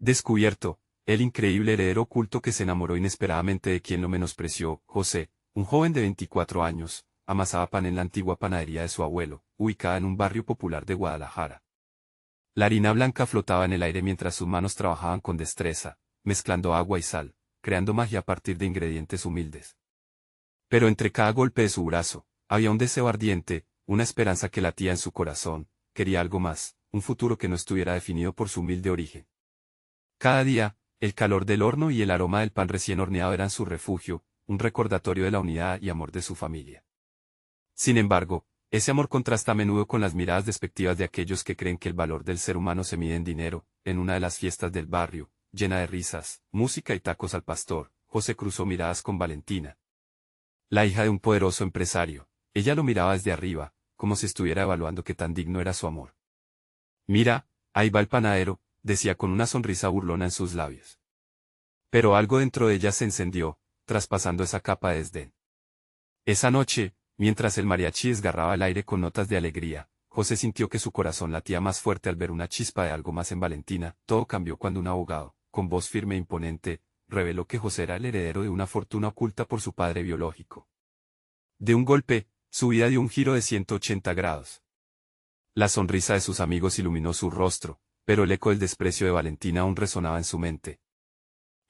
Descubierto, el increíble heredero oculto que se enamoró inesperadamente de quien lo menospreció. José, un joven de 24 años, amasaba pan en la antigua panadería de su abuelo, ubicada en un barrio popular de Guadalajara. La harina blanca flotaba en el aire mientras sus manos trabajaban con destreza, mezclando agua y sal, creando magia a partir de ingredientes humildes. Pero entre cada golpe de su brazo, había un deseo ardiente, una esperanza que latía en su corazón, quería algo más, un futuro que no estuviera definido por su humilde origen. Cada día, el calor del horno y el aroma del pan recién horneado eran su refugio, un recordatorio de la unidad y amor de su familia. Sin embargo, ese amor contrasta a menudo con las miradas despectivas de aquellos que creen que el valor del ser humano se mide en dinero. En una de las fiestas del barrio, llena de risas, música y tacos al pastor, José cruzó miradas con Valentina, la hija de un poderoso empresario. Ella lo miraba desde arriba, como si estuviera evaluando qué tan digno era su amor. Mira, ahí va el panadero, decía con una sonrisa burlona en sus labios. Pero algo dentro de ella se encendió, traspasando esa capa de desdén. Esa noche, mientras el mariachi desgarraba el aire con notas de alegría, José sintió que su corazón latía más fuerte al ver una chispa de algo más en Valentina. Todo cambió cuando un abogado, con voz firme e imponente, reveló que José era el heredero de una fortuna oculta por su padre biológico. De un golpe, su vida dio un giro de 180 grados. La sonrisa de sus amigos iluminó su rostro, pero el eco del desprecio de Valentina aún resonaba en su mente.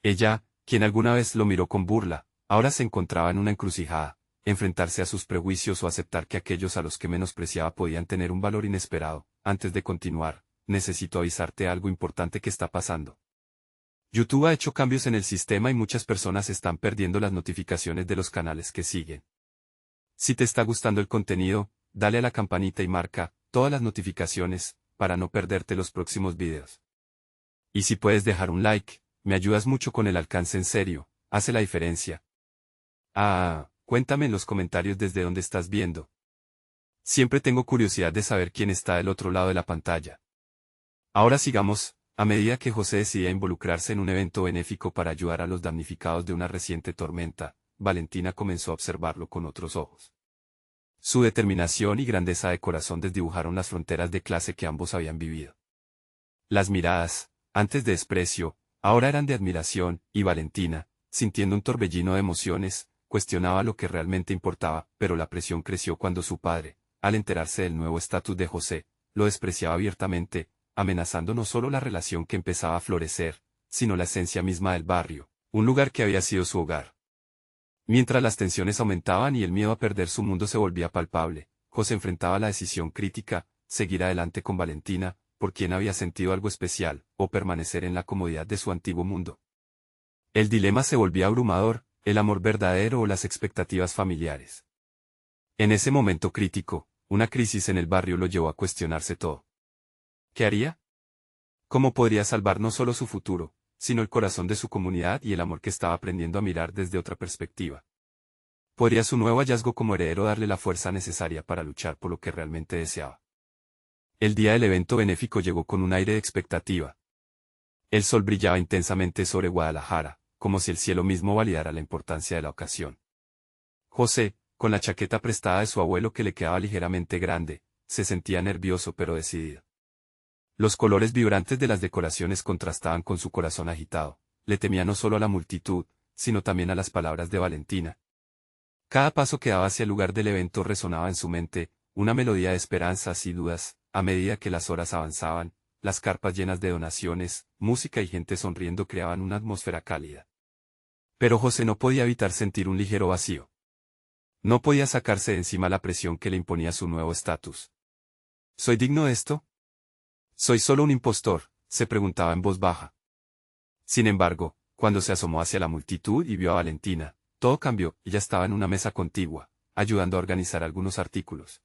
Ella, quien alguna vez lo miró con burla, ahora se encontraba en una encrucijada, enfrentarse a sus prejuicios o aceptar que aquellos a los que menospreciaba podían tener un valor inesperado. Antes de continuar, necesito avisarte algo importante que está pasando. YouTube ha hecho cambios en el sistema y muchas personas están perdiendo las notificaciones de los canales que siguen. Si te está gustando el contenido, dale a la campanita y marca todas las notificaciones, para no perderte los próximos videos. Y si puedes dejar un like, me ayudas mucho con el alcance en serio, hace la diferencia. Cuéntame en los comentarios desde dónde estás viendo. Siempre tengo curiosidad de saber quién está del otro lado de la pantalla. Ahora sigamos. A medida que José decidía involucrarse en un evento benéfico para ayudar a los damnificados de una reciente tormenta, Valentina comenzó a observarlo con otros ojos. Su determinación y grandeza de corazón desdibujaron las fronteras de clase que ambos habían vivido. Las miradas, antes de desprecio, ahora eran de admiración, y Valentina, sintiendo un torbellino de emociones, cuestionaba lo que realmente importaba, pero la presión creció cuando su padre, al enterarse del nuevo estatus de José, lo despreciaba abiertamente, amenazando no solo la relación que empezaba a florecer, sino la esencia misma del barrio, un lugar que había sido su hogar. Mientras las tensiones aumentaban y el miedo a perder su mundo se volvía palpable, José enfrentaba la decisión crítica: seguir adelante con Valentina, por quien había sentido algo especial, o permanecer en la comodidad de su antiguo mundo. El dilema se volvía abrumador: el amor verdadero o las expectativas familiares. En ese momento crítico, una crisis en el barrio lo llevó a cuestionarse todo. ¿Qué haría? ¿Cómo podría salvar no solo su futuro, sino el corazón de su comunidad y el amor que estaba aprendiendo a mirar desde otra perspectiva? ¿Podría su nuevo hallazgo como heredero darle la fuerza necesaria para luchar por lo que realmente deseaba? El día del evento benéfico llegó con un aire de expectativa. El sol brillaba intensamente sobre Guadalajara, como si el cielo mismo validara la importancia de la ocasión. José, con la chaqueta prestada de su abuelo que le quedaba ligeramente grande, se sentía nervioso pero decidido. Los colores vibrantes de las decoraciones contrastaban con su corazón agitado. Le temía no solo a la multitud, sino también a las palabras de Valentina. Cada paso que daba hacia el lugar del evento resonaba en su mente, una melodía de esperanzas y dudas. A medida que las horas avanzaban, las carpas llenas de donaciones, música y gente sonriendo creaban una atmósfera cálida. Pero José no podía evitar sentir un ligero vacío. No podía sacarse de encima la presión que le imponía su nuevo estatus. ¿Soy digno de esto? ¿Soy solo un impostor?, se preguntaba en voz baja. Sin embargo, cuando se asomó hacia la multitud y vio a Valentina, todo cambió. Ella estaba en una mesa contigua, ayudando a organizar algunos artículos.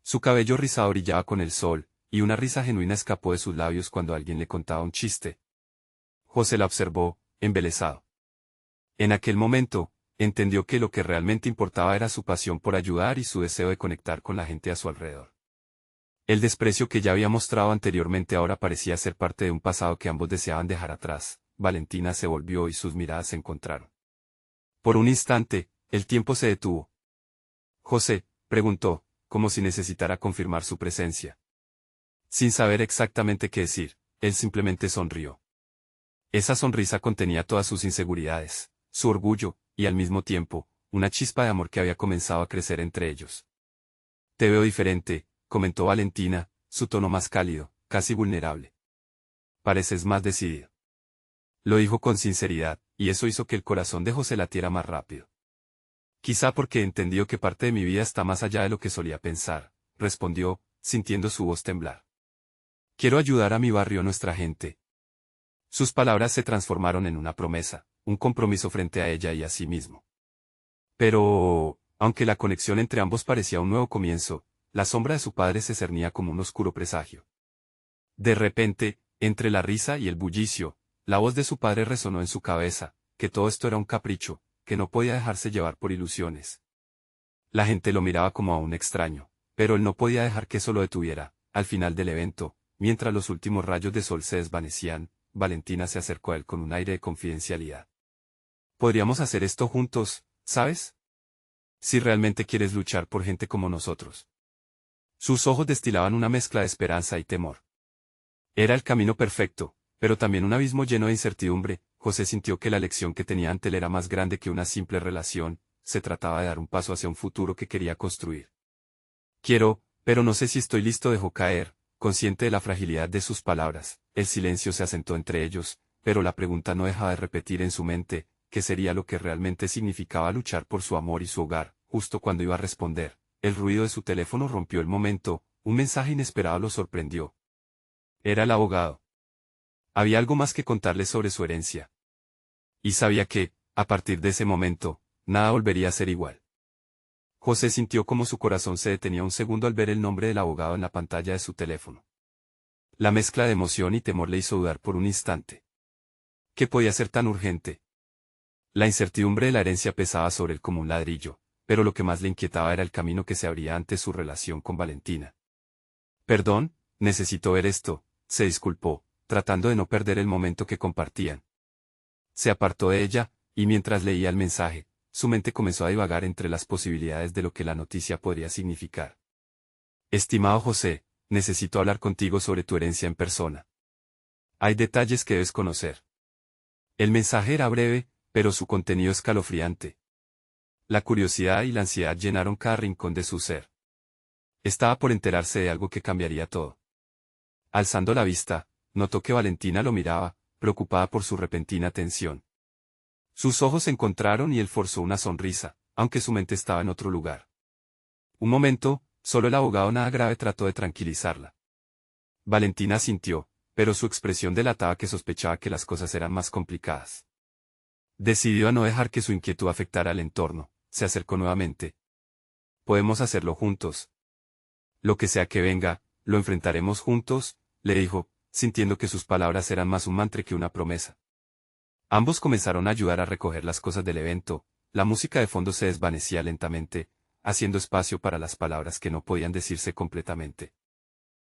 Su cabello rizado brillaba con el sol, y una risa genuina escapó de sus labios cuando alguien le contaba un chiste. José la observó, embelesado. En aquel momento, entendió que lo que realmente importaba era su pasión por ayudar y su deseo de conectar con la gente a su alrededor. El desprecio que ya había mostrado anteriormente ahora parecía ser parte de un pasado que ambos deseaban dejar atrás. Valentina se volvió y sus miradas se encontraron. Por un instante, el tiempo se detuvo. «José», preguntó, como si necesitara confirmar su presencia. Sin saber exactamente qué decir, él simplemente sonrió. Esa sonrisa contenía todas sus inseguridades, su orgullo, y al mismo tiempo, una chispa de amor que había comenzado a crecer entre ellos. Te veo diferente, comentó Valentina, su tono más cálido, casi vulnerable. Pareces más decidido. Lo dijo con sinceridad, y eso hizo que el corazón de José latiera más rápido. Quizá porque entendió que parte de mi vida está más allá de lo que solía pensar, respondió, sintiendo su voz temblar. Quiero ayudar a mi barrio, a nuestra gente. Sus palabras se transformaron en una promesa, un compromiso frente a ella y a sí mismo. Pero, aunque la conexión entre ambos parecía un nuevo comienzo, la sombra de su padre se cernía como un oscuro presagio. De repente, entre la risa y el bullicio, la voz de su padre resonó en su cabeza, que todo esto era un capricho, que no podía dejarse llevar por ilusiones. La gente lo miraba como a un extraño, pero él no podía dejar que eso lo detuviera. Al final del evento, mientras los últimos rayos de sol se desvanecían, Valentina se acercó a él con un aire de confidencialidad. Podríamos hacer esto juntos, ¿sabes? Si realmente quieres luchar por gente como nosotros. Sus ojos destilaban una mezcla de esperanza y temor. Era el camino perfecto, pero también un abismo lleno de incertidumbre. José sintió que la lección que tenía ante él era más grande que una simple relación, se trataba de dar un paso hacia un futuro que quería construir. Quiero, pero no sé si estoy listo, dejó caer, consciente de la fragilidad de sus palabras. El silencio se asentó entre ellos, pero la pregunta no dejaba de repetir en su mente, ¿qué sería lo que realmente significaba luchar por su amor y su hogar? Justo cuando iba a responder, el ruido de su teléfono rompió el momento, un mensaje inesperado lo sorprendió. Era el abogado. Había algo más que contarle sobre su herencia. Y sabía que, a partir de ese momento, nada volvería a ser igual. José sintió como su corazón se detenía un segundo al ver el nombre del abogado en la pantalla de su teléfono. La mezcla de emoción y temor le hizo dudar por un instante. ¿Qué podía ser tan urgente? La incertidumbre de la herencia pesaba sobre él como un ladrillo, pero lo que más le inquietaba era el camino que se abría ante su relación con Valentina. Perdón, necesito ver esto, se disculpó, tratando de no perder el momento que compartían. Se apartó de ella, y mientras leía el mensaje, su mente comenzó a divagar entre las posibilidades de lo que la noticia podría significar. Estimado José, necesito hablar contigo sobre tu herencia en persona. Hay detalles que debes conocer. El mensaje era breve, pero su contenido escalofriante. La curiosidad y la ansiedad llenaron cada rincón de su ser. Estaba por enterarse de algo que cambiaría todo. Alzando la vista, notó que Valentina lo miraba, preocupada por su repentina tensión. Sus ojos se encontraron y él forzó una sonrisa, aunque su mente estaba en otro lugar. Un momento, solo el abogado nada grave trató de tranquilizarla. Valentina sintió, pero su expresión delataba que sospechaba que las cosas eran más complicadas. Decidió a no dejar que su inquietud afectara al entorno, se acercó nuevamente. Podemos hacerlo juntos. Lo que sea que venga, lo enfrentaremos juntos, le dijo, sintiendo que sus palabras eran más un mantra que una promesa. Ambos comenzaron a ayudar a recoger las cosas del evento, la música de fondo se desvanecía lentamente, haciendo espacio para las palabras que no podían decirse completamente.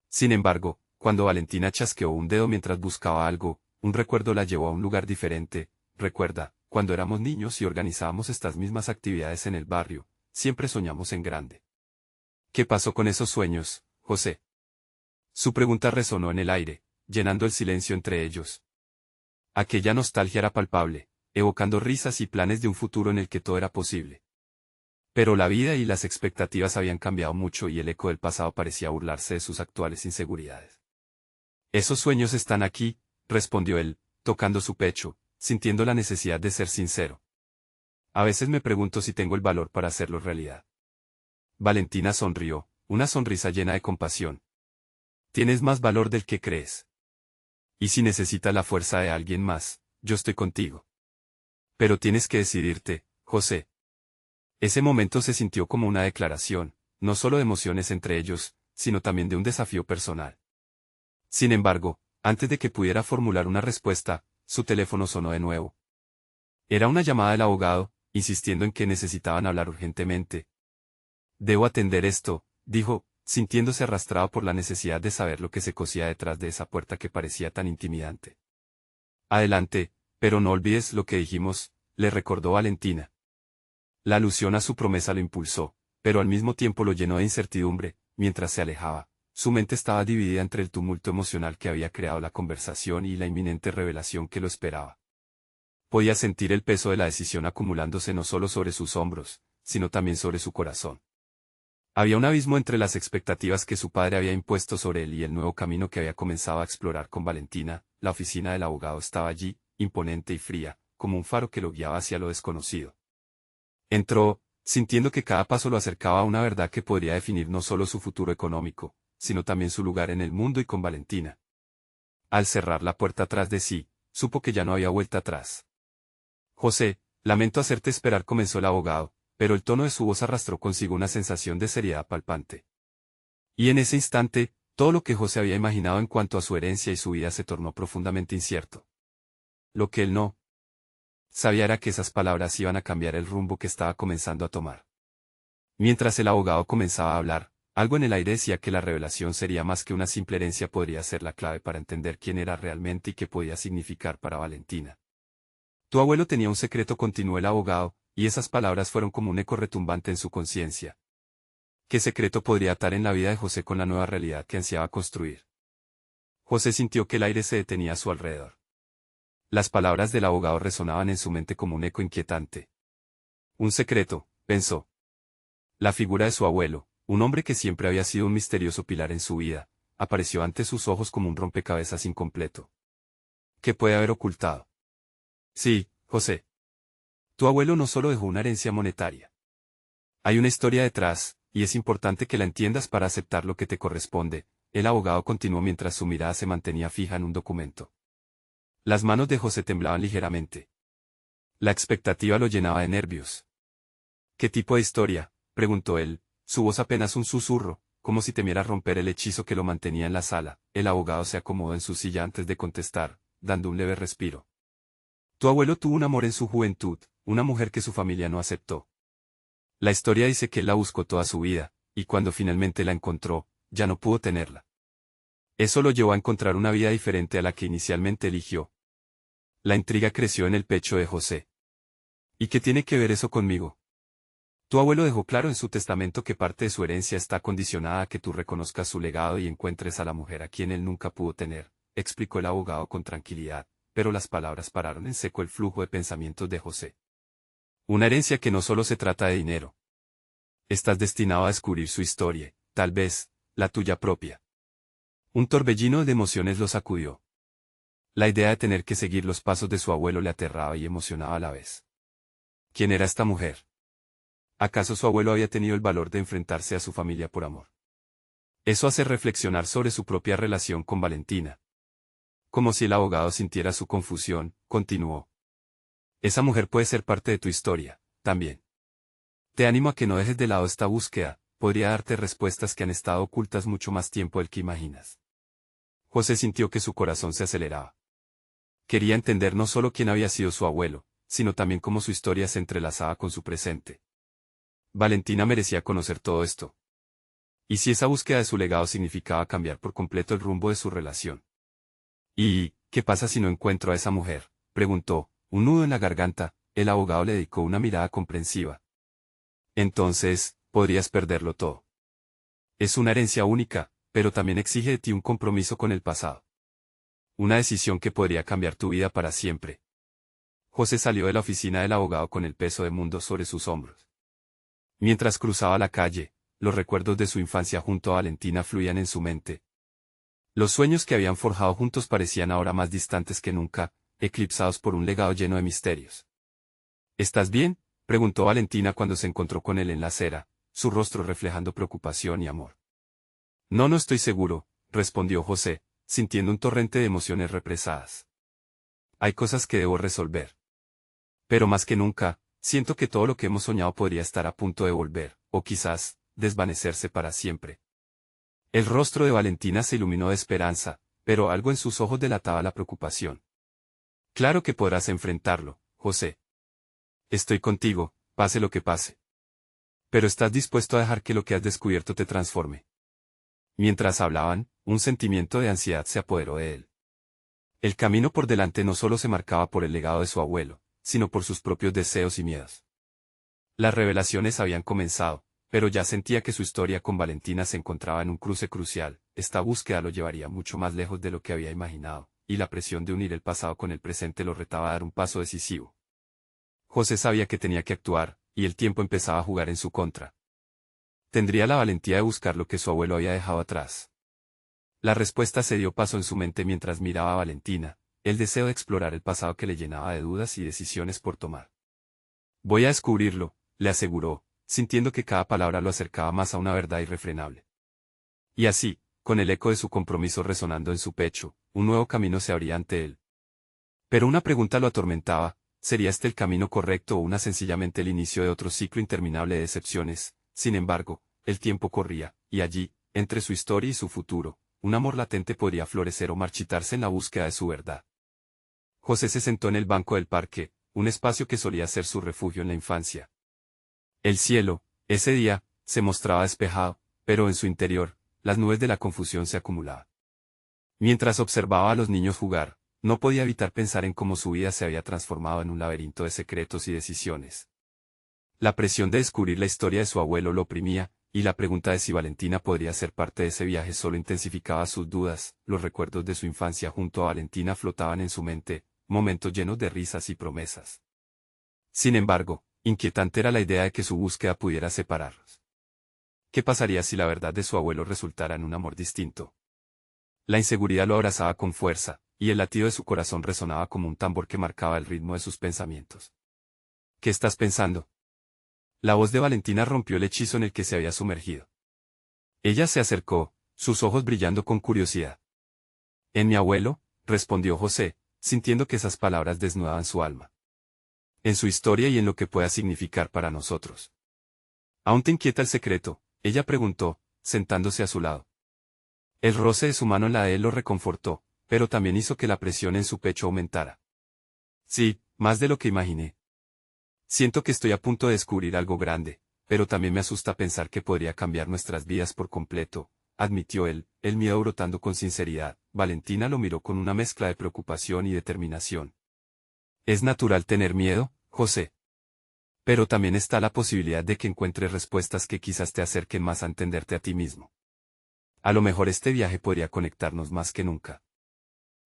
Sin embargo, cuando Valentina chasqueó un dedo mientras buscaba algo, un recuerdo la llevó a un lugar diferente. Recuerda, cuando éramos niños y organizábamos estas mismas actividades en el barrio, siempre soñamos en grande. ¿Qué pasó con esos sueños, José? Su pregunta resonó en el aire, llenando el silencio entre ellos. Aquella nostalgia era palpable, evocando risas y planes de un futuro en el que todo era posible. Pero la vida y las expectativas habían cambiado mucho y el eco del pasado parecía burlarse de sus actuales inseguridades. Esos sueños están aquí, respondió él, tocando su pecho, sintiendo la necesidad de ser sincero. A veces me pregunto si tengo el valor para hacerlo realidad. Valentina sonrió, una sonrisa llena de compasión. Tienes más valor del que crees. Y si necesitas la fuerza de alguien más, yo estoy contigo. Pero tienes que decidirte, José. Ese momento se sintió como una declaración, no solo de emociones entre ellos, sino también de un desafío personal. Sin embargo, antes de que pudiera formular una respuesta, su teléfono sonó de nuevo. Era una llamada del abogado, insistiendo en que necesitaban hablar urgentemente. Debo atender esto, dijo, sintiéndose arrastrado por la necesidad de saber lo que se cosía detrás de esa puerta que parecía tan intimidante. Adelante, pero no olvides lo que dijimos, le recordó Valentina. La alusión a su promesa lo impulsó, pero al mismo tiempo lo llenó de incertidumbre. Mientras se alejaba, Su mente estaba dividida entre el tumulto emocional que había creado la conversación y la inminente revelación que lo esperaba. Podía sentir el peso de la decisión acumulándose no solo sobre sus hombros, sino también sobre su corazón. Había un abismo entre las expectativas que su padre había impuesto sobre él y el nuevo camino que había comenzado a explorar con Valentina. La oficina del abogado estaba allí, imponente y fría, como un faro que lo guiaba hacia lo desconocido. Entró, sintiendo que cada paso lo acercaba a una verdad que podría definir no solo su futuro económico, sino también su lugar en el mundo y con Valentina. Al cerrar la puerta tras de sí, supo que ya no había vuelta atrás. José, lamento hacerte esperar, comenzó el abogado, pero el tono de su voz arrastró consigo una sensación de seriedad palpante. Y en ese instante, todo lo que José había imaginado en cuanto a su herencia y su vida se tornó profundamente incierto. Lo que él no sabía era que esas palabras iban a cambiar el rumbo que estaba comenzando a tomar. Mientras el abogado comenzaba a hablar, algo en el aire decía que la revelación sería más que una simple herencia, podría ser la clave para entender quién era realmente y qué podía significar para Valentina. Tu abuelo tenía un secreto, continuó el abogado, y esas palabras fueron como un eco retumbante en su conciencia. ¿Qué secreto podría atar en la vida de José con la nueva realidad que ansiaba construir? José sintió que el aire se detenía a su alrededor. Las palabras del abogado resonaban en su mente como un eco inquietante. Un secreto, pensó. La figura de su abuelo, un hombre que siempre había sido un misterioso pilar en su vida, apareció ante sus ojos como un rompecabezas incompleto. ¿Qué puede haber ocultado? Sí, José. Tu abuelo no solo dejó una herencia monetaria. Hay una historia detrás, y es importante que la entiendas para aceptar lo que te corresponde. El abogado continuó mientras su mirada se mantenía fija en un documento. Las manos de José temblaban ligeramente. La expectativa lo llenaba de nervios. ¿Qué tipo de historia?, preguntó él, su voz apenas un susurro, como si temiera romper el hechizo que lo mantenía en la sala. El abogado se acomodó en su silla antes de contestar, dando un leve respiro. Tu abuelo tuvo un amor en su juventud, una mujer que su familia no aceptó. La historia dice que él la buscó toda su vida, y cuando finalmente la encontró, ya no pudo tenerla. Eso lo llevó a encontrar una vida diferente a la que inicialmente eligió. La intriga creció en el pecho de José. ¿Y qué tiene que ver eso conmigo? Tu abuelo dejó claro en su testamento que parte de su herencia está condicionada a que tú reconozcas su legado y encuentres a la mujer a quien él nunca pudo tener, explicó el abogado con tranquilidad, pero las palabras pararon en seco el flujo de pensamientos de José. Una herencia que no solo se trata de dinero. Estás destinado a descubrir su historia, tal vez, la tuya propia. Un torbellino de emociones lo sacudió. La idea de tener que seguir los pasos de su abuelo le aterraba y emocionaba a la vez. ¿Quién era esta mujer? ¿Acaso su abuelo había tenido el valor de enfrentarse a su familia por amor? Eso hace reflexionar sobre su propia relación con Valentina. Como si el abogado sintiera su confusión, continuó. Esa mujer puede ser parte de tu historia, también. Te animo a que no dejes de lado esta búsqueda, podría darte respuestas que han estado ocultas mucho más tiempo del que imaginas. José sintió que su corazón se aceleraba. Quería entender no solo quién había sido su abuelo, sino también cómo su historia se entrelazaba con su presente. Valentina merecía conocer todo esto. ¿Y si esa búsqueda de su legado significaba cambiar por completo el rumbo de su relación? ¿Y qué pasa si no encuentro a esa mujer?, preguntó, un nudo en la garganta. El abogado le dedicó una mirada comprensiva. Entonces, podrías perderlo todo. Es una herencia única, pero también exige de ti un compromiso con el pasado. Una decisión que podría cambiar tu vida para siempre. José salió de la oficina del abogado con el peso del mundo sobre sus hombros. Mientras cruzaba la calle, los recuerdos de su infancia junto a Valentina fluían en su mente. Los sueños que habían forjado juntos parecían ahora más distantes que nunca, eclipsados por un legado lleno de misterios. ¿Estás bien?, preguntó Valentina cuando se encontró con él en la acera, su rostro reflejando preocupación y amor. No estoy seguro, respondió José, sintiendo un torrente de emociones represadas. Hay cosas que debo resolver. Pero más que nunca, siento que todo lo que hemos soñado podría estar a punto de volver, o quizás, desvanecerse para siempre. El rostro de Valentina se iluminó de esperanza, pero algo en sus ojos delataba la preocupación. Claro que podrás enfrentarlo, José. Estoy contigo, pase lo que pase. Pero estás dispuesto a dejar que lo que has descubierto te transforme. Mientras hablaban, un sentimiento de ansiedad se apoderó de él. El camino por delante no solo se marcaba por el legado de su abuelo, sino por sus propios deseos y miedos. Las revelaciones habían comenzado, pero ya sentía que su historia con Valentina se encontraba en un cruce crucial. Esta búsqueda lo llevaría mucho más lejos de lo que había imaginado, y la presión de unir el pasado con el presente lo retaba a dar un paso decisivo. José sabía que tenía que actuar, y el tiempo empezaba a jugar en su contra. ¿Tendría la valentía de buscar lo que su abuelo había dejado atrás? La respuesta se dio paso en su mente mientras miraba a Valentina, el deseo de explorar el pasado que le llenaba de dudas y decisiones por tomar. Voy a descubrirlo, le aseguró, sintiendo que cada palabra lo acercaba más a una verdad irrefrenable. Y así, con el eco de su compromiso resonando en su pecho, un nuevo camino se abría ante él. Pero una pregunta lo atormentaba: ¿sería este el camino correcto o sencillamente el inicio de otro ciclo interminable de decepciones? Sin embargo, el tiempo corría, y allí, entre su historia y su futuro, un amor latente podría florecer o marchitarse en la búsqueda de su verdad. José se sentó en el banco del parque, un espacio que solía ser su refugio en la infancia. El cielo, ese día, se mostraba despejado, pero en su interior, las nubes de la confusión se acumulaban. Mientras observaba a los niños jugar, no podía evitar pensar en cómo su vida se había transformado en un laberinto de secretos y decisiones. La presión de descubrir la historia de su abuelo lo oprimía, y la pregunta de si Valentina podría ser parte de ese viaje solo intensificaba sus dudas. Los recuerdos de su infancia junto a Valentina flotaban en su mente, momentos llenos de risas y promesas. Sin embargo, inquietante era la idea de que su búsqueda pudiera separarlos. ¿Qué pasaría si la verdad de su abuelo resultara en un amor distinto? La inseguridad lo abrazaba con fuerza, y el latido de su corazón resonaba como un tambor que marcaba el ritmo de sus pensamientos. ¿Qué estás pensando? La voz de Valentina rompió el hechizo en el que se había sumergido. Ella se acercó, sus ojos brillando con curiosidad. En mi abuelo, respondió José, sintiendo que esas palabras desnudaban su alma. En su historia y en lo que pueda significar para nosotros. ¿Aún te inquieta el secreto?, ella preguntó, sentándose a su lado. El roce de su mano en la de él lo reconfortó, pero también hizo que la presión en su pecho aumentara. Sí, más de lo que imaginé. Siento que estoy a punto de descubrir algo grande, pero también me asusta pensar que podría cambiar nuestras vidas por completo, admitió él, el miedo brotando con sinceridad. Valentina lo miró con una mezcla de preocupación y determinación. Es natural tener miedo, José. Pero también está la posibilidad de que encuentres respuestas que quizás te acerquen más a entenderte a ti mismo. A lo mejor este viaje podría conectarnos más que nunca.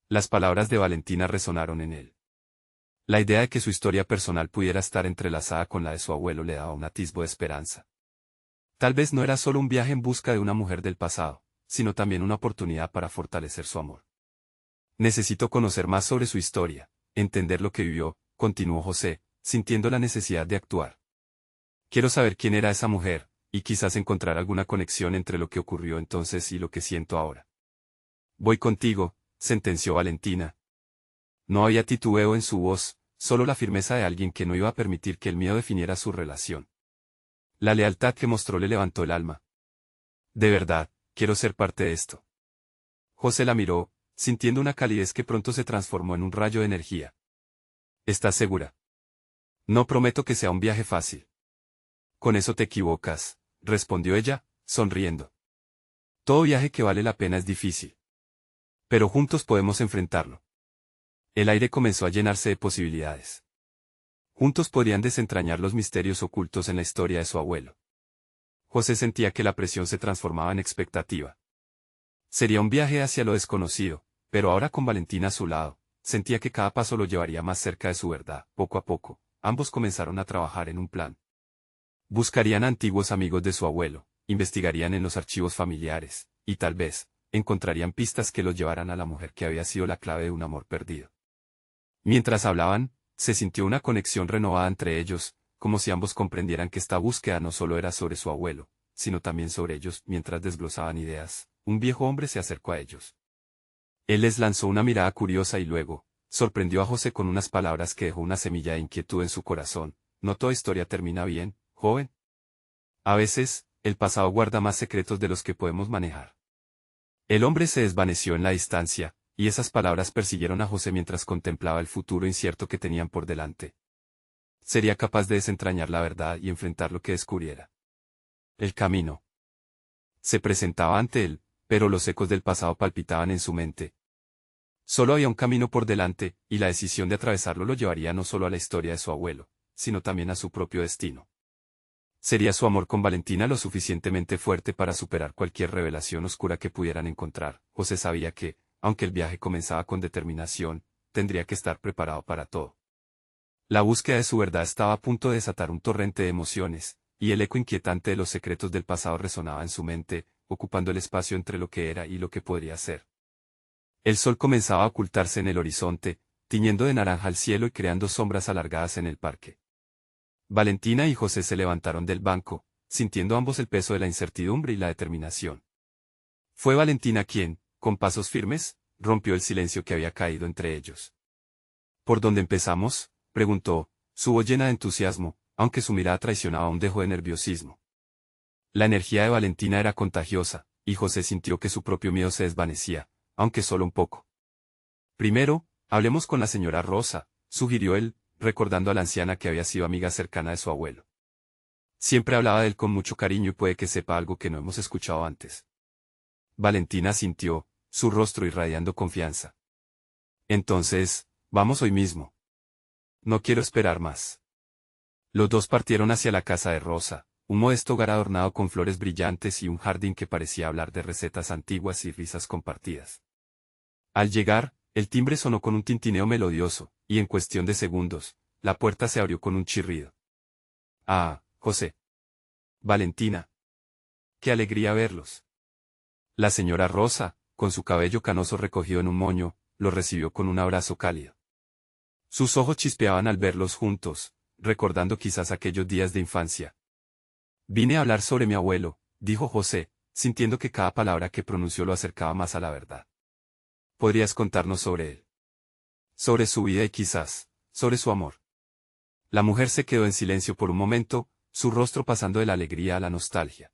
Las palabras de Valentina resonaron en él. La idea de que su historia personal pudiera estar entrelazada con la de su abuelo le daba un atisbo de esperanza. Tal vez no era solo un viaje en busca de una mujer del pasado, sino también una oportunidad para fortalecer su amor. Necesito conocer más sobre su historia, entender lo que vivió, continuó José, sintiendo la necesidad de actuar. Quiero saber quién era esa mujer, y quizás encontrar alguna conexión entre lo que ocurrió entonces y lo que siento ahora. Voy contigo, sentenció Valentina. No había titubeo en su voz, solo la firmeza de alguien que no iba a permitir que el miedo definiera su relación. La lealtad que mostró le levantó el alma. De verdad, quiero ser parte de esto. José la miró, sintiendo una calidez que pronto se transformó en un rayo de energía. ¿Estás segura? No prometo que sea un viaje fácil. Con eso te equivocas, respondió ella, sonriendo. Todo viaje que vale la pena es difícil. Pero juntos podemos enfrentarlo. El aire comenzó a llenarse de posibilidades. Juntos podrían desentrañar los misterios ocultos en la historia de su abuelo. José sentía que la presión se transformaba en expectativa. Sería un viaje hacia lo desconocido, pero ahora con Valentina a su lado, sentía que cada paso lo llevaría más cerca de su verdad. Poco a poco, ambos comenzaron a trabajar en un plan. Buscarían a antiguos amigos de su abuelo, investigarían en los archivos familiares, y tal vez, encontrarían pistas que los llevaran a la mujer que había sido la clave de un amor perdido. Mientras hablaban, se sintió una conexión renovada entre ellos, como si ambos comprendieran que esta búsqueda no solo era sobre su abuelo, sino también sobre ellos. Mientras desglosaban ideas, un viejo hombre se acercó a ellos. Él les lanzó una mirada curiosa y luego, sorprendió a José con unas palabras que dejó una semilla de inquietud en su corazón. No toda historia termina bien, joven. A veces, el pasado guarda más secretos de los que podemos manejar. El hombre se desvaneció en la distancia, y esas palabras persiguieron a José mientras contemplaba el futuro incierto que tenían por delante. Sería capaz de desentrañar la verdad y enfrentar lo que descubriera. El camino se presentaba ante él, pero los ecos del pasado palpitaban en su mente. Solo había un camino por delante, y la decisión de atravesarlo lo llevaría no solo a la historia de su abuelo, sino también a su propio destino. ¿Sería su amor con Valentina lo suficientemente fuerte para superar cualquier revelación oscura que pudieran encontrar? José sabía que, aunque el viaje comenzaba con determinación, tendría que estar preparado para todo. La búsqueda de su verdad estaba a punto de desatar un torrente de emociones, y el eco inquietante de los secretos del pasado resonaba en su mente, ocupando el espacio entre lo que era y lo que podría ser. El sol comenzaba a ocultarse en el horizonte, tiñendo de naranja el cielo y creando sombras alargadas en el parque. Valentina y José se levantaron del banco, sintiendo ambos el peso de la incertidumbre y la determinación. Fue Valentina quien, con pasos firmes, rompió el silencio que había caído entre ellos. ¿Por dónde empezamos?, preguntó, su voz llena de entusiasmo, aunque su mirada traicionaba un dejo de nerviosismo. La energía de Valentina era contagiosa, y José sintió que su propio miedo se desvanecía, aunque solo un poco. Primero, hablemos con la señora Rosa, sugirió él, recordando a la anciana que había sido amiga cercana de su abuelo. Siempre hablaba de él con mucho cariño y puede que sepa algo que no hemos escuchado antes. Valentina asintió, su rostro irradiando confianza. Entonces, vamos hoy mismo. No quiero esperar más. Los dos partieron hacia la casa de Rosa, un modesto hogar adornado con flores brillantes y un jardín que parecía hablar de recetas antiguas y risas compartidas. Al llegar, el timbre sonó con un tintineo melodioso, y en cuestión de segundos, la puerta se abrió con un chirrido. Ah, José. Valentina. Qué alegría verlos. La señora Rosa, con su cabello canoso recogido en un moño, los recibió con un abrazo cálido. Sus ojos chispeaban al verlos juntos, recordando quizás aquellos días de infancia. Vine a hablar sobre mi abuelo, dijo José, sintiendo que cada palabra que pronunció lo acercaba más a la verdad. ¿Podrías contarnos sobre él? Sobre su vida y quizás, sobre su amor. La mujer se quedó en silencio por un momento, su rostro pasando de la alegría a la nostalgia.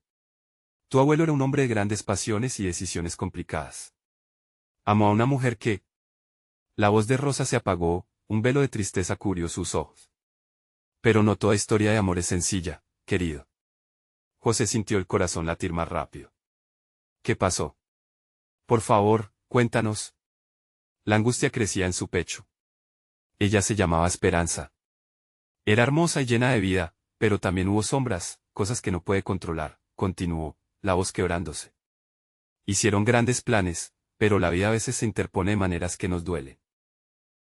Tu abuelo era un hombre de grandes pasiones y decisiones complicadas. Amó a una mujer que... La voz de Rosa se apagó, un velo de tristeza cubrió sus ojos. Pero no toda historia de amor es sencilla, querido. José sintió el corazón latir más rápido. ¿Qué pasó? Por favor, cuéntanos. La angustia crecía en su pecho. Ella se llamaba Esperanza. Era hermosa y llena de vida, pero también hubo sombras, cosas que no puede controlar, continuó, la voz quebrándose. Hicieron grandes planes, pero la vida a veces se interpone de maneras que nos duelen.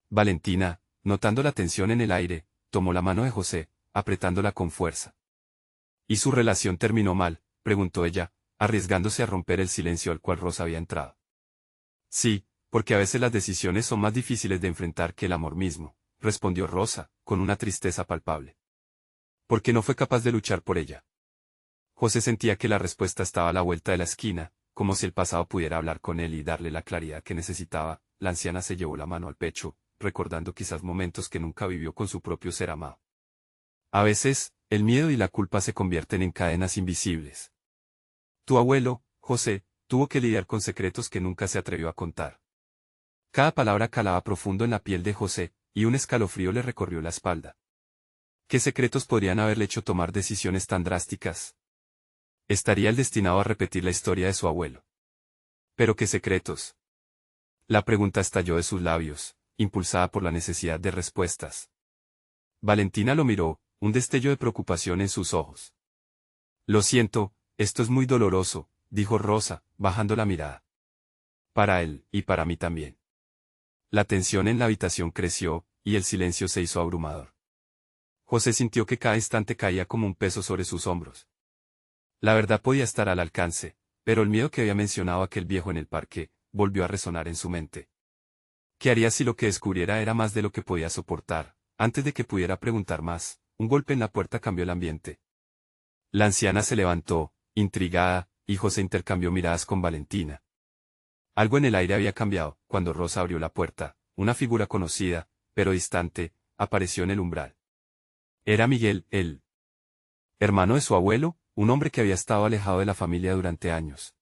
Valentina, notando la tensión en el aire, tomó la mano de José, apretándola con fuerza. ¿Y su relación terminó mal?, preguntó ella, arriesgándose a romper el silencio al cual Rosa había entrado. Sí, porque a veces las decisiones son más difíciles de enfrentar que el amor mismo, respondió Rosa, con una tristeza palpable. Porque no fue capaz de luchar por ella. José sentía que la respuesta estaba a la vuelta de la esquina, como si el pasado pudiera hablar con él y darle la claridad que necesitaba. La anciana se llevó la mano al pecho, recordando quizás momentos que nunca vivió con su propio ser amado. A veces, el miedo y la culpa se convierten en cadenas invisibles. Tu abuelo, José, tuvo que lidiar con secretos que nunca se atrevió a contar. Cada palabra calaba profundo en la piel de José, y un escalofrío le recorrió la espalda. ¿Qué secretos podrían haberle hecho tomar decisiones tan drásticas? ¿Estaría él destinado a repetir la historia de su abuelo? ¿Pero qué secretos? La pregunta estalló de sus labios, impulsada por la necesidad de respuestas. Valentina lo miró, un destello de preocupación en sus ojos. Lo siento, esto es muy doloroso, dijo Rosa, bajando la mirada. Para él, y para mí también. La tensión en la habitación creció, y el silencio se hizo abrumador. José sintió que cada instante caía como un peso sobre sus hombros. La verdad podía estar al alcance, pero el miedo que había mencionado aquel viejo en el parque, volvió a resonar en su mente. ¿Qué haría si lo que descubriera era más de lo que podía soportar? Antes de que pudiera preguntar más, un golpe en la puerta cambió el ambiente. La anciana se levantó, intrigada, y José intercambió miradas con Valentina. Algo en el aire había cambiado, cuando Rosa abrió la puerta, una figura conocida, pero distante, apareció en el umbral. Era Miguel, el hermano de su abuelo, un hombre que había estado alejado de la familia durante años.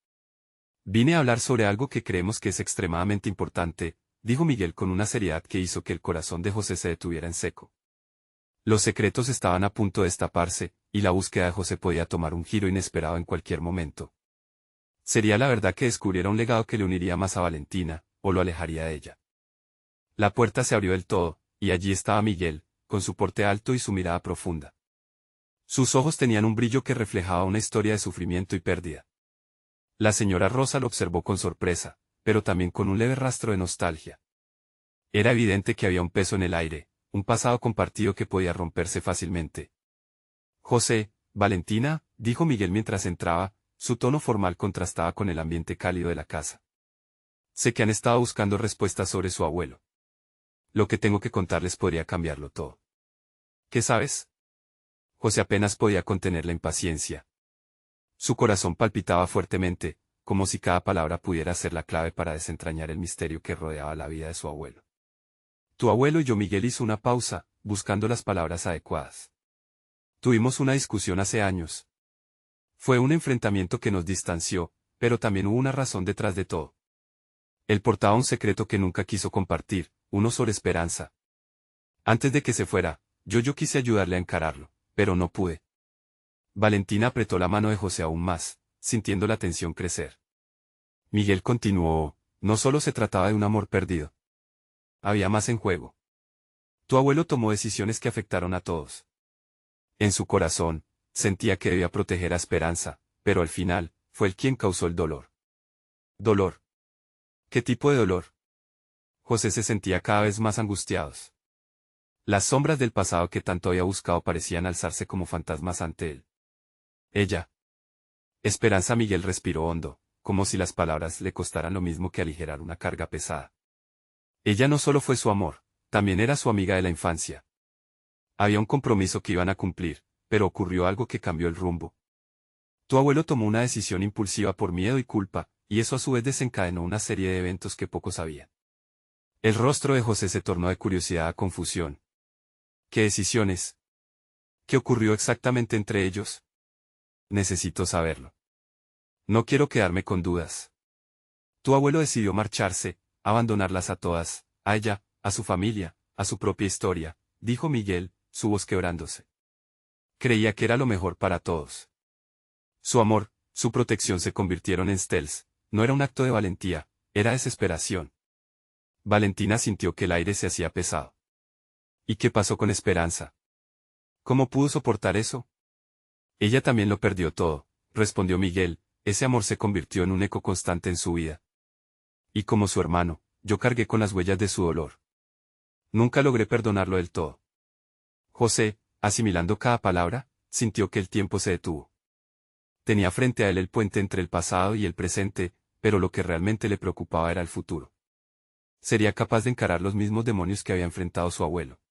Vine a hablar sobre algo que creemos que es extremadamente importante, dijo Miguel con una seriedad que hizo que el corazón de José se detuviera en seco. Los secretos estaban a punto de destaparse, y la búsqueda de José podía tomar un giro inesperado en cualquier momento. Sería la verdad que descubriera un legado que le uniría más a Valentina, o lo alejaría de ella. La puerta se abrió del todo, y allí estaba Miguel, con su porte alto y su mirada profunda. Sus ojos tenían un brillo que reflejaba una historia de sufrimiento y pérdida. La señora Rosa lo observó con sorpresa, pero también con un leve rastro de nostalgia. Era evidente que había un peso en el aire, un pasado compartido que podía romperse fácilmente. José, Valentina, dijo Miguel mientras entraba, su tono formal contrastaba con el ambiente cálido de la casa. Sé que han estado buscando respuestas sobre su abuelo. Lo que tengo que contarles podría cambiarlo todo. ¿Qué sabes? José apenas podía contener la impaciencia. Su corazón palpitaba fuertemente, como si cada palabra pudiera ser la clave para desentrañar el misterio que rodeaba la vida de su abuelo. Tu abuelo y yo. Miguel hizo una pausa, buscando las palabras adecuadas. Tuvimos una discusión hace años. Fue un enfrentamiento que nos distanció, pero también hubo una razón detrás de todo. Él portaba un secreto que nunca quiso compartir, uno sobre Esperanza. Antes de que se fuera, yo quise ayudarle a encararlo, pero no pude. Valentina apretó la mano de José aún más, sintiendo la tensión crecer. Miguel continuó, no solo se trataba de un amor perdido. Había más en juego. Tu abuelo tomó decisiones que afectaron a todos. En su corazón, sentía que debía proteger a Esperanza, pero al final, fue él quien causó el dolor. ¿Dolor? ¿Qué tipo de dolor? José se sentía cada vez más angustiado. Las sombras del pasado que tanto había buscado parecían alzarse como fantasmas ante él. Ella. Esperanza. Miguel respiró hondo, como si las palabras le costaran lo mismo que aligerar una carga pesada. Ella no solo fue su amor, también era su amiga de la infancia. Había un compromiso que iban a cumplir, pero ocurrió algo que cambió el rumbo. Tu abuelo tomó una decisión impulsiva por miedo y culpa, y eso a su vez desencadenó una serie de eventos que pocos sabían. El rostro de José se tornó de curiosidad a confusión. ¿Qué decisiones? ¿Qué ocurrió exactamente entre ellos? Necesito saberlo. No quiero quedarme con dudas. Tu abuelo decidió marcharse, abandonarlas a todas, a ella, a su familia, a su propia historia, dijo Miguel, su voz quebrándose. Creía que era lo mejor para todos. Su amor, su protección se convirtieron en stealth, no era un acto de valentía, era desesperación. Valentina sintió que el aire se hacía pesado. ¿Y qué pasó con Esperanza? ¿Cómo pudo soportar eso? Ella también lo perdió todo, respondió Miguel, ese amor se convirtió en un eco constante en su vida. Y como su hermano, yo cargué con las huellas de su dolor. Nunca logré perdonarlo del todo. José, asimilando cada palabra, sintió que el tiempo se detuvo. Tenía frente a él el puente entre el pasado y el presente, pero lo que realmente le preocupaba era el futuro. ¿Sería capaz de encarar los mismos demonios que había enfrentado su abuelo?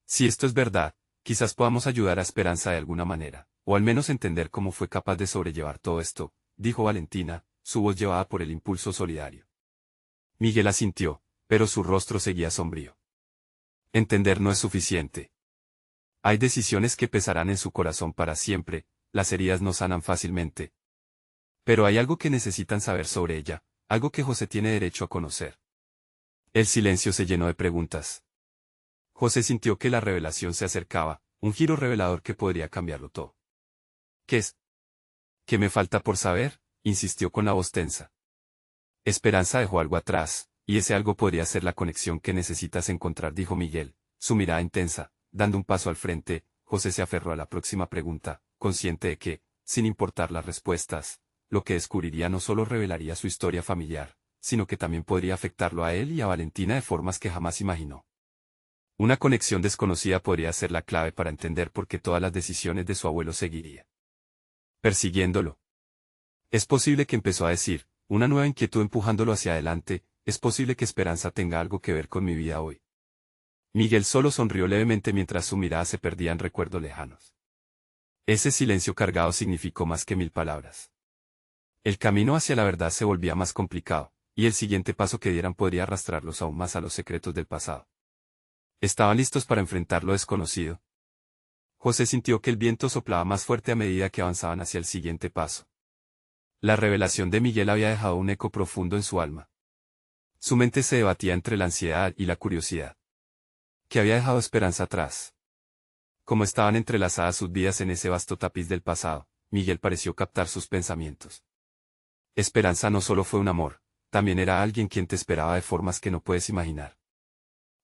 Si esto es verdad, quizás podamos ayudar a Esperanza de alguna manera, o al menos entender cómo fue capaz de sobrellevar todo esto, dijo Valentina, su voz llevada por el impulso solidario. Miguel asintió, pero su rostro seguía sombrío. Entender no es suficiente. Hay decisiones que pesarán en su corazón para siempre, las heridas no sanan fácilmente. Pero hay algo que necesitan saber sobre ella, algo que José tiene derecho a conocer. El silencio se llenó de preguntas. José sintió que la revelación se acercaba, un giro revelador que podría cambiarlo todo. ¿Qué es? ¿Qué me falta por saber? Insistió con la voz tensa. Esperanza dejó algo atrás, y ese algo podría ser la conexión que necesitas encontrar, dijo Miguel, su mirada intensa, dando un paso al frente. José se aferró a la próxima pregunta, consciente de que, sin importar las respuestas, lo que descubriría no solo revelaría su historia familiar, sino que también podría afectarlo a él y a Valentina de formas que jamás imaginó. Una conexión desconocida podría ser la clave para entender por qué todas las decisiones de su abuelo seguiría persiguiéndolo. Es posible que empezó a decir, una nueva inquietud empujándolo hacia adelante, es posible que Esperanza tenga algo que ver con mi vida hoy. Miguel solo sonrió levemente mientras su mirada se perdía en recuerdos lejanos. Ese silencio cargado significó más que 1000 palabras. El camino hacia la verdad se volvía más complicado, y el siguiente paso que dieran podría arrastrarlos aún más a los secretos del pasado. ¿Estaban listos para enfrentar lo desconocido? José sintió que el viento soplaba más fuerte a medida que avanzaban hacia el siguiente paso. La revelación de Miguel había dejado un eco profundo en su alma. Su mente se debatía entre la ansiedad y la curiosidad. ¿Qué había dejado Esperanza atrás? Como estaban entrelazadas sus vidas en ese vasto tapiz del pasado, Miguel pareció captar sus pensamientos. Esperanza no solo fue un amor, también era alguien quien te esperaba de formas que no puedes imaginar.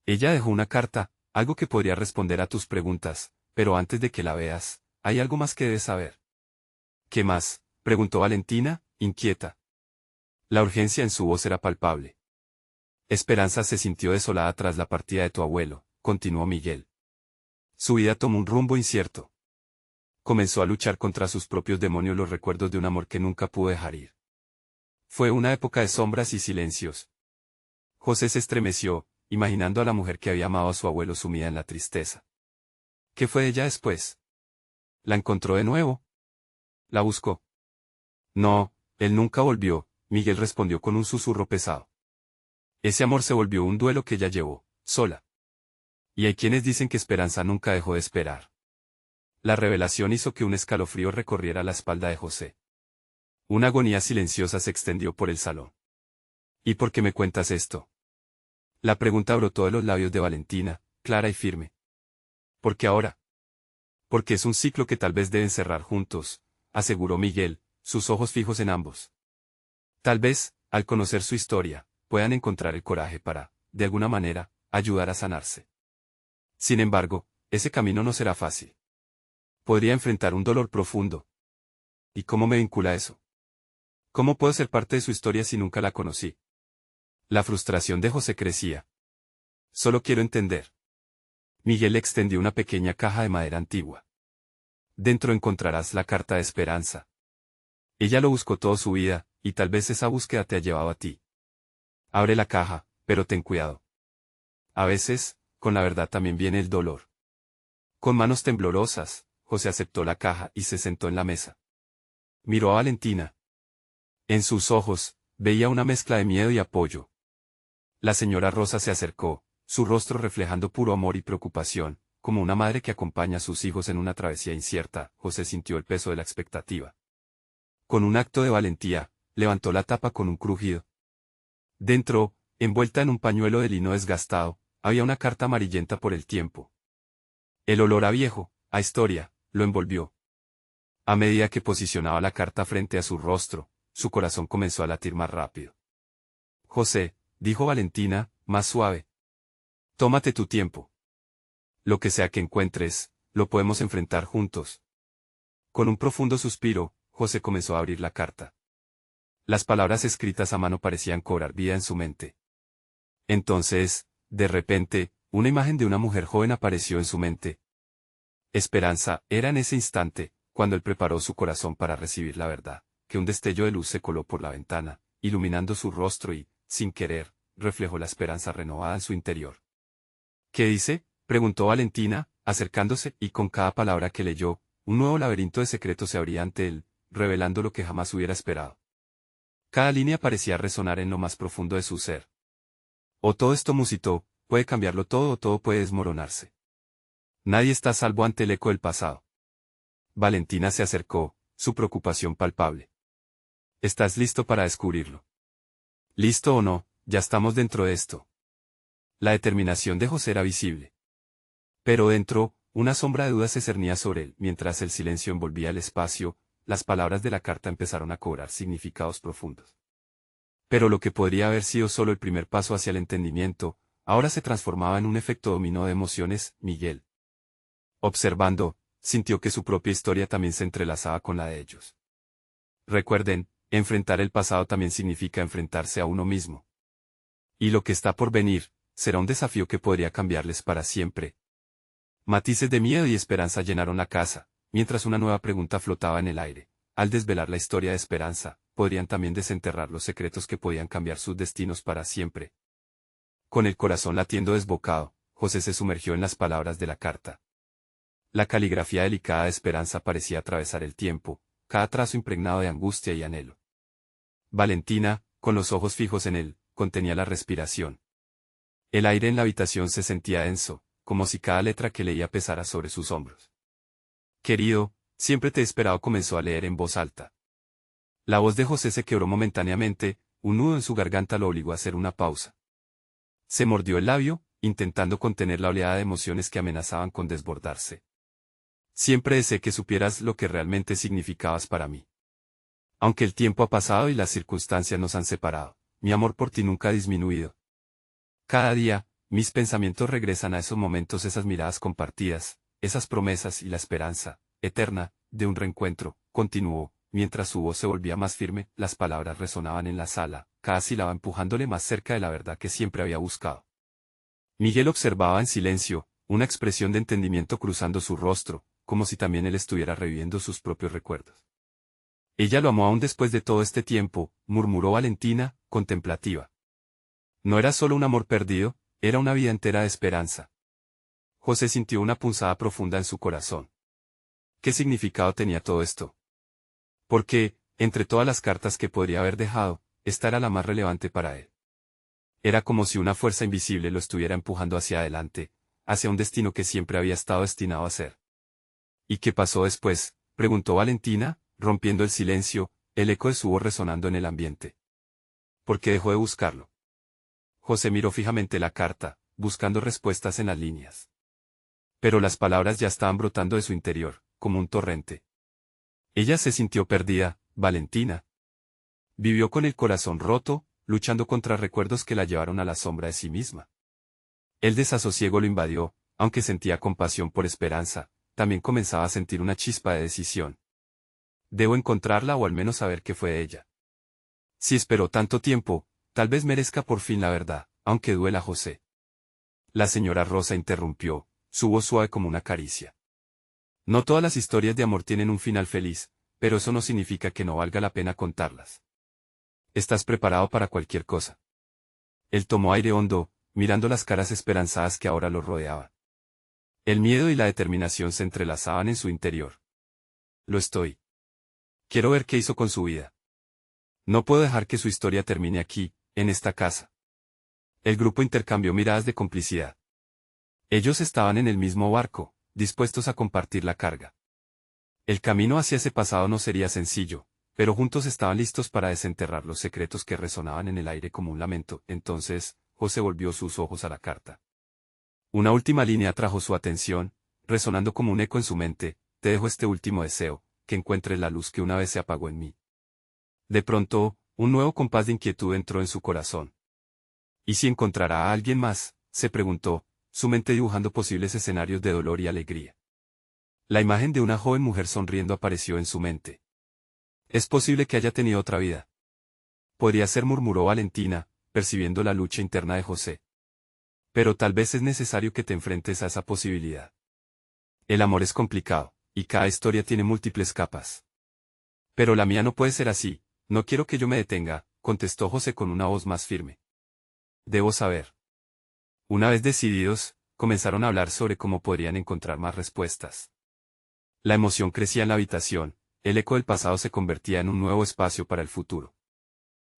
Ella dejó una carta, algo que podría responder a tus preguntas, pero antes de que la veas, hay algo más que debes saber. ¿Qué más? Preguntó Valentina, inquieta. La urgencia en su voz era palpable. Esperanza se sintió desolada tras la partida de tu abuelo, continuó Miguel. Su vida tomó un rumbo incierto. Comenzó a luchar contra sus propios demonios los recuerdos de un amor que nunca pudo dejar ir. Fue una época de sombras y silencios. José se estremeció, imaginando a la mujer que había amado a su abuelo sumida en la tristeza. ¿Qué fue de ella después? ¿La encontró de nuevo? ¿La buscó? No, él nunca volvió, Miguel respondió con un susurro pesado. Ese amor se volvió un duelo que ella llevó, sola. Y hay quienes dicen que Esperanza nunca dejó de esperar. La revelación hizo que un escalofrío recorriera la espalda de José. Una agonía silenciosa se extendió por el salón. ¿Y por qué me cuentas esto? La pregunta brotó de los labios de Valentina, clara y firme. ¿Por qué ahora? Porque es un ciclo que tal vez deben cerrar juntos, aseguró Miguel, sus ojos fijos en ambos. Tal vez, al conocer su historia, puedan encontrar el coraje para, de alguna manera, ayudar a sanarse. Sin embargo, ese camino no será fácil. Podría enfrentar un dolor profundo. ¿Y cómo me vincula eso? ¿Cómo puedo ser parte de su historia si nunca la conocí? La frustración de José crecía. Solo quiero entender. Miguel le extendió una pequeña caja de madera antigua. Dentro encontrarás la carta de Esperanza. Ella lo buscó toda su vida, y tal vez esa búsqueda te ha llevado a ti. Abre la caja, pero ten cuidado. A veces, con la verdad también viene el dolor. Con manos temblorosas, José aceptó la caja y se sentó en la mesa. Miró a Valentina. En sus ojos, veía una mezcla de miedo y apoyo. La señora Rosa se acercó, su rostro reflejando puro amor y preocupación, como una madre que acompaña a sus hijos en una travesía incierta. José sintió el peso de la expectativa. Con un acto de valentía, levantó la tapa con un crujido. Dentro, envuelta en un pañuelo de lino desgastado, había una carta amarillenta por el tiempo. El olor a viejo, a historia, lo envolvió. A medida que posicionaba la carta frente a su rostro, su corazón comenzó a latir más rápido. José, dijo Valentina, más suave. Tómate tu tiempo. Lo que sea que encuentres, lo podemos enfrentar juntos. Con un profundo suspiro, José comenzó a abrir la carta. Las palabras escritas a mano parecían cobrar vida en su mente. Entonces, de repente, una imagen de una mujer joven apareció en su mente. Esperanza, era en ese instante, cuando él preparó su corazón para recibir la verdad, que un destello de luz se coló por la ventana, iluminando su rostro y, sin querer, reflejó la esperanza renovada en su interior. ¿Qué dice?, preguntó Valentina, acercándose, y con cada palabra que leyó, un nuevo laberinto de secretos se abría ante él, revelando lo que jamás hubiera esperado. Cada línea parecía resonar en lo más profundo de su ser. O todo esto musitó, puede cambiarlo todo o todo puede desmoronarse. Nadie está a salvo ante el eco del pasado. Valentina se acercó, su preocupación palpable. ¿Estás listo para descubrirlo? ¿Listo o no? Ya estamos dentro de esto. La determinación de José era visible. Pero dentro, una sombra de duda se cernía sobre él. Mientras el silencio envolvía el espacio, las palabras de la carta empezaron a cobrar significados profundos. Pero lo que podría haber sido solo el primer paso hacia el entendimiento, ahora se transformaba en un efecto dominó de emociones. Miguel, observando, sintió que su propia historia también se entrelazaba con la de ellos. Recuerden, enfrentar el pasado también significa enfrentarse a uno mismo. Y lo que está por venir, será un desafío que podría cambiarles para siempre. Matices de miedo y esperanza llenaron la casa, mientras una nueva pregunta flotaba en el aire. Al desvelar la historia de Esperanza, podrían también desenterrar los secretos que podían cambiar sus destinos para siempre. Con el corazón latiendo desbocado, José se sumergió en las palabras de la carta. La caligrafía delicada de Esperanza parecía atravesar el tiempo, cada trazo impregnado de angustia y anhelo. Valentina, con los ojos fijos en él, contenía la respiración. El aire en la habitación se sentía denso, como si cada letra que leía pesara sobre sus hombros. Querido, siempre te he esperado, comenzó a leer en voz alta. La voz de José se quebró momentáneamente, un nudo en su garganta lo obligó a hacer una pausa. Se mordió el labio, intentando contener la oleada de emociones que amenazaban con desbordarse. Siempre deseé que supieras lo que realmente significabas para mí. Aunque el tiempo ha pasado y las circunstancias nos han separado, mi amor por ti nunca ha disminuido. Cada día, mis pensamientos regresan a esos momentos, esas miradas compartidas, esas promesas y la esperanza, eterna, de un reencuentro, continuó, mientras su voz se volvía más firme, las palabras resonaban en la sala, cada sílaba empujándole más cerca de la verdad que siempre había buscado. Miguel observaba en silencio, una expresión de entendimiento cruzando su rostro, como si también él estuviera reviviendo sus propios recuerdos. Ella lo amó aún después de todo este tiempo, murmuró Valentina, contemplativa. No era solo un amor perdido, era una vida entera de esperanza. José sintió una punzada profunda en su corazón. ¿Qué significado tenía todo esto? Porque, entre todas las cartas que podría haber dejado, esta era la más relevante para él. Era como si una fuerza invisible lo estuviera empujando hacia adelante, hacia un destino que siempre había estado destinado a ser. ¿Y qué pasó después?, preguntó Valentina, rompiendo el silencio, el eco de su voz resonando en el ambiente. ¿Por qué dejó de buscarlo? José miró fijamente la carta, buscando respuestas en las líneas. Pero las palabras ya estaban brotando de su interior, como un torrente. Ella se sintió perdida, Valentina. Vivió con el corazón roto, luchando contra recuerdos que la llevaron a la sombra de sí misma. El desasosiego lo invadió, aunque sentía compasión por Esperanza, también comenzaba a sentir una chispa de decisión. Debo encontrarla o al menos saber qué fue de ella. Si esperó tanto tiempo, tal vez merezca por fin la verdad, aunque duela a José. La señora Rosa interrumpió, su voz suave como una caricia. No todas las historias de amor tienen un final feliz, pero eso no significa que no valga la pena contarlas. ¿Estás preparado para cualquier cosa? Él tomó aire hondo, mirando las caras esperanzadas que ahora lo rodeaban. El miedo y la determinación se entrelazaban en su interior. Lo estoy. Quiero ver qué hizo con su vida. No puedo dejar que su historia termine aquí, en esta casa. El grupo intercambió miradas de complicidad. Ellos estaban en el mismo barco, dispuestos a compartir la carga. El camino hacia ese pasado no sería sencillo, pero juntos estaban listos para desenterrar los secretos que resonaban en el aire como un lamento. Entonces, José volvió sus ojos a la carta. Una última línea atrajo su atención, resonando como un eco en su mente: te dejo este último deseo, que encuentres la luz que una vez se apagó en mí. De pronto, un nuevo compás de inquietud entró en su corazón. ¿Y si encontrará a alguien más?, se preguntó, su mente dibujando posibles escenarios de dolor y alegría. La imagen de una joven mujer sonriendo apareció en su mente. Es posible que haya tenido otra vida. Podría ser, murmuró Valentina, percibiendo la lucha interna de José. Pero tal vez es necesario que te enfrentes a esa posibilidad. El amor es complicado, y cada historia tiene múltiples capas. Pero la mía no puede ser así, no quiero que yo me detenga, contestó José con una voz más firme. Debo saber. Una vez decididos, comenzaron a hablar sobre cómo podrían encontrar más respuestas. La emoción crecía en la habitación, el eco del pasado se convertía en un nuevo espacio para el futuro.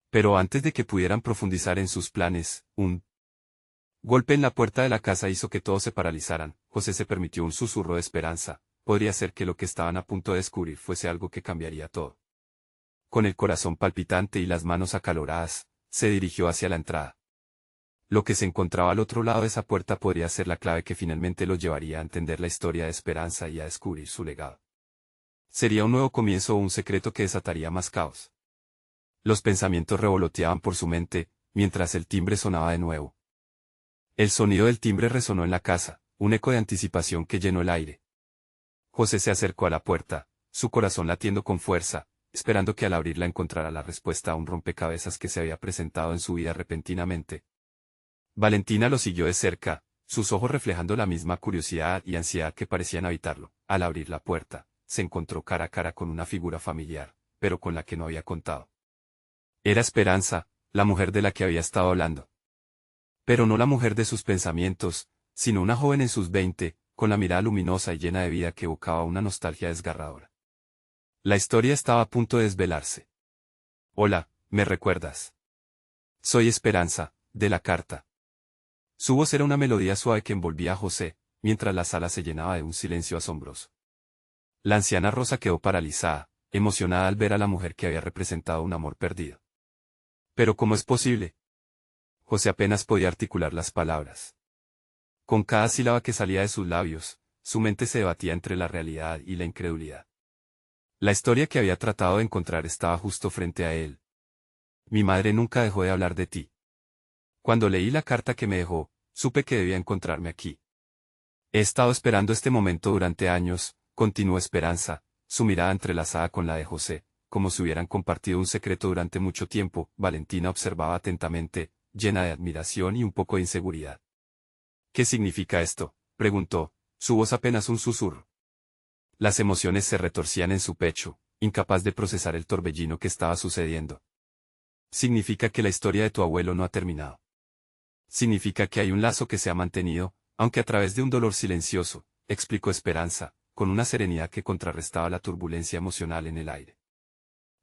Pero antes de que pudieran profundizar en sus planes, un golpe en la puerta de la casa hizo que todos se paralizaran. José se permitió un susurro de esperanza. Podría ser que lo que estaban a punto de descubrir fuese algo que cambiaría todo. Con el corazón palpitante y las manos acaloradas, se dirigió hacia la entrada. Lo que se encontraba al otro lado de esa puerta podría ser la clave que finalmente los llevaría a entender la historia de Esperanza y a descubrir su legado. Sería un nuevo comienzo o un secreto que desataría más caos. Los pensamientos revoloteaban por su mente, mientras el timbre sonaba de nuevo. El sonido del timbre resonó en la casa, un eco de anticipación que llenó el aire. José se acercó a la puerta, su corazón latiendo con fuerza, esperando que al abrirla encontrara la respuesta a un rompecabezas que se había presentado en su vida repentinamente. Valentina lo siguió de cerca, sus ojos reflejando la misma curiosidad y ansiedad que parecían habitarlo. Al abrir la puerta, se encontró cara a cara con una figura familiar, pero con la que no había contado. Era Esperanza, la mujer de la que había estado hablando. Pero no la mujer de sus pensamientos, sino una joven en sus 20, con la mirada luminosa y llena de vida que evocaba una nostalgia desgarradora. La historia estaba a punto de desvelarse. Hola, ¿me recuerdas? Soy Esperanza, de la carta. Su voz era una melodía suave que envolvía a José, mientras la sala se llenaba de un silencio asombroso. La anciana Rosa quedó paralizada, emocionada al ver a la mujer que había representado un amor perdido. ¿Pero cómo es posible? José apenas podía articular las palabras. Con cada sílaba que salía de sus labios, su mente se debatía entre la realidad y la incredulidad. La historia que había tratado de encontrar estaba justo frente a él. Mi madre nunca dejó de hablar de ti. Cuando leí la carta que me dejó, supe que debía encontrarme aquí. He estado esperando este momento durante años, continuó Esperanza, su mirada entrelazada con la de José, como si hubieran compartido un secreto durante mucho tiempo. Valentina observaba atentamente, llena de admiración y un poco de inseguridad. ¿Qué significa esto?, preguntó, su voz apenas un susurro. Las emociones se retorcían en su pecho, incapaz de procesar el torbellino que estaba sucediendo. Significa que la historia de tu abuelo no ha terminado. Significa que hay un lazo que se ha mantenido, aunque a través de un dolor silencioso, explicó Esperanza, con una serenidad que contrarrestaba la turbulencia emocional en el aire.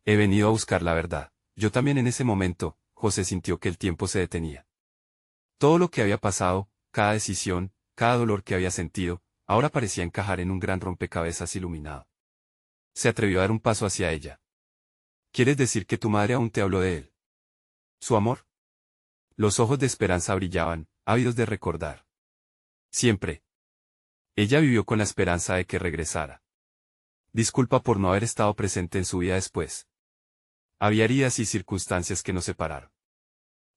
He venido a buscar la verdad. Yo también en ese momento, José sintió que el tiempo se detenía. Todo lo que había pasado, cada decisión, cada dolor que había sentido, ahora parecía encajar en un gran rompecabezas iluminado. Se atrevió a dar un paso hacia ella. ¿Quieres decir que tu madre aún te habló de él? ¿Su amor? Los ojos de Esperanza brillaban, ávidos de recordar. Siempre. Ella vivió con la esperanza de que regresara. Disculpa por no haber estado presente en su vida después. Había heridas y circunstancias que nos separaron.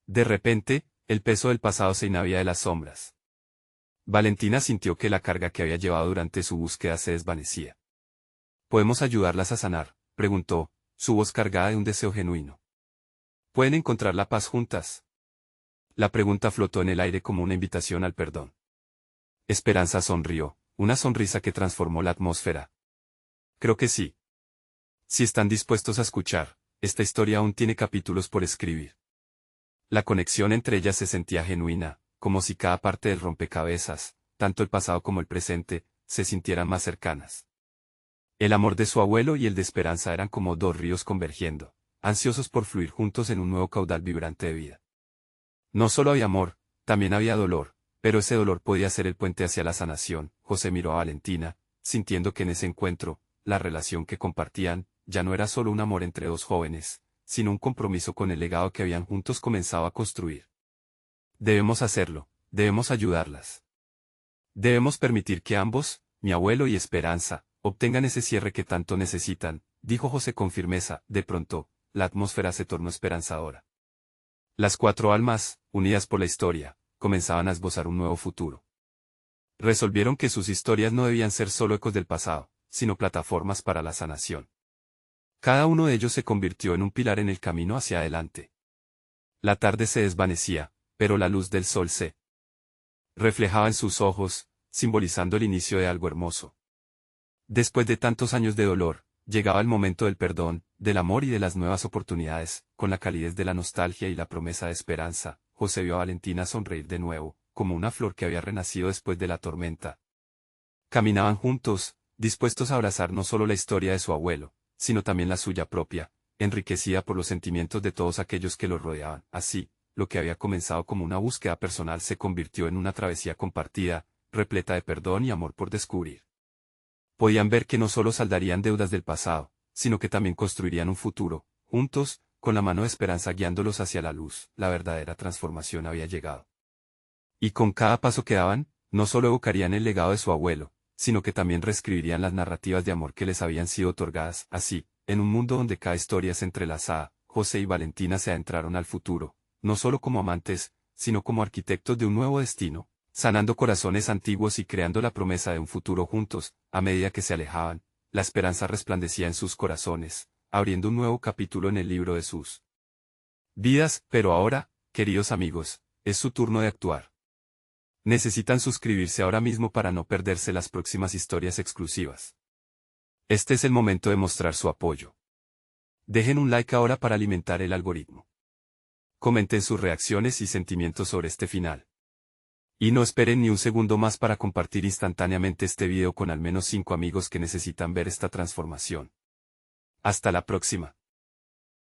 De repente, el peso del pasado se inhabía de las sombras. Valentina sintió que la carga que había llevado durante su búsqueda se desvanecía. ¿Podemos ayudarlas a sanar?, preguntó, su voz cargada de un deseo genuino. ¿Pueden encontrar la paz juntas? La pregunta flotó en el aire como una invitación al perdón. Esperanza sonrió, una sonrisa que transformó la atmósfera. Creo que sí. Si están dispuestos a escuchar, esta historia aún tiene capítulos por escribir. La conexión entre ellas se sentía genuina, como si cada parte del rompecabezas, tanto el pasado como el presente, se sintieran más cercanas. El amor de su abuelo y el de Esperanza eran como dos ríos convergiendo, ansiosos por fluir juntos en un nuevo caudal vibrante de vida. No solo había amor, también había dolor, pero ese dolor podía ser el puente hacia la sanación. José miró a Valentina, sintiendo que en ese encuentro, la relación que compartían, ya no era solo un amor entre dos jóvenes, sino un compromiso con el legado que habían juntos comenzado a construir. Debemos hacerlo, debemos ayudarlas. Debemos permitir que ambos, mi abuelo y Esperanza, obtengan ese cierre que tanto necesitan, dijo José con firmeza. De pronto, la atmósfera se tornó esperanzadora. Las cuatro almas, unidas por la historia, comenzaban a esbozar un nuevo futuro. Resolvieron que sus historias no debían ser solo ecos del pasado, sino plataformas para la sanación. Cada uno de ellos se convirtió en un pilar en el camino hacia adelante. La tarde se desvanecía, pero la luz del sol se reflejaba en sus ojos, simbolizando el inicio de algo hermoso. Después de tantos años de dolor, llegaba el momento del perdón, del amor y de las nuevas oportunidades. Con la calidez de la nostalgia y la promesa de esperanza, José vio a Valentina sonreír de nuevo, como una flor que había renacido después de la tormenta. Caminaban juntos, dispuestos a abrazar no solo la historia de su abuelo, sino también la suya propia, enriquecida por los sentimientos de todos aquellos que los rodeaban. Así, lo que había comenzado como una búsqueda personal se convirtió en una travesía compartida, repleta de perdón y amor por descubrir. Podían ver que no solo saldarían deudas del pasado, sino que también construirían un futuro, juntos, con la mano de esperanza guiándolos hacia la luz. La verdadera transformación había llegado. Y con cada paso que daban, no solo evocarían el legado de su abuelo, sino que también reescribirían las narrativas de amor que les habían sido otorgadas. Así, en un mundo donde cada historia es entrelazada, José y Valentina se adentraron al futuro, no solo como amantes, sino como arquitectos de un nuevo destino, sanando corazones antiguos y creando la promesa de un futuro juntos. A medida que se alejaban, la esperanza resplandecía en sus corazones, abriendo un nuevo capítulo en el libro de sus vidas. Pero ahora, queridos amigos, es su turno de actuar. Necesitan suscribirse ahora mismo para no perderse las próximas historias exclusivas. Este es el momento de mostrar su apoyo. Dejen un like ahora para alimentar el algoritmo. Comenten sus reacciones y sentimientos sobre este final. Y no esperen ni un segundo más para compartir instantáneamente este video con al menos 5 amigos que necesitan ver esta transformación. Hasta la próxima.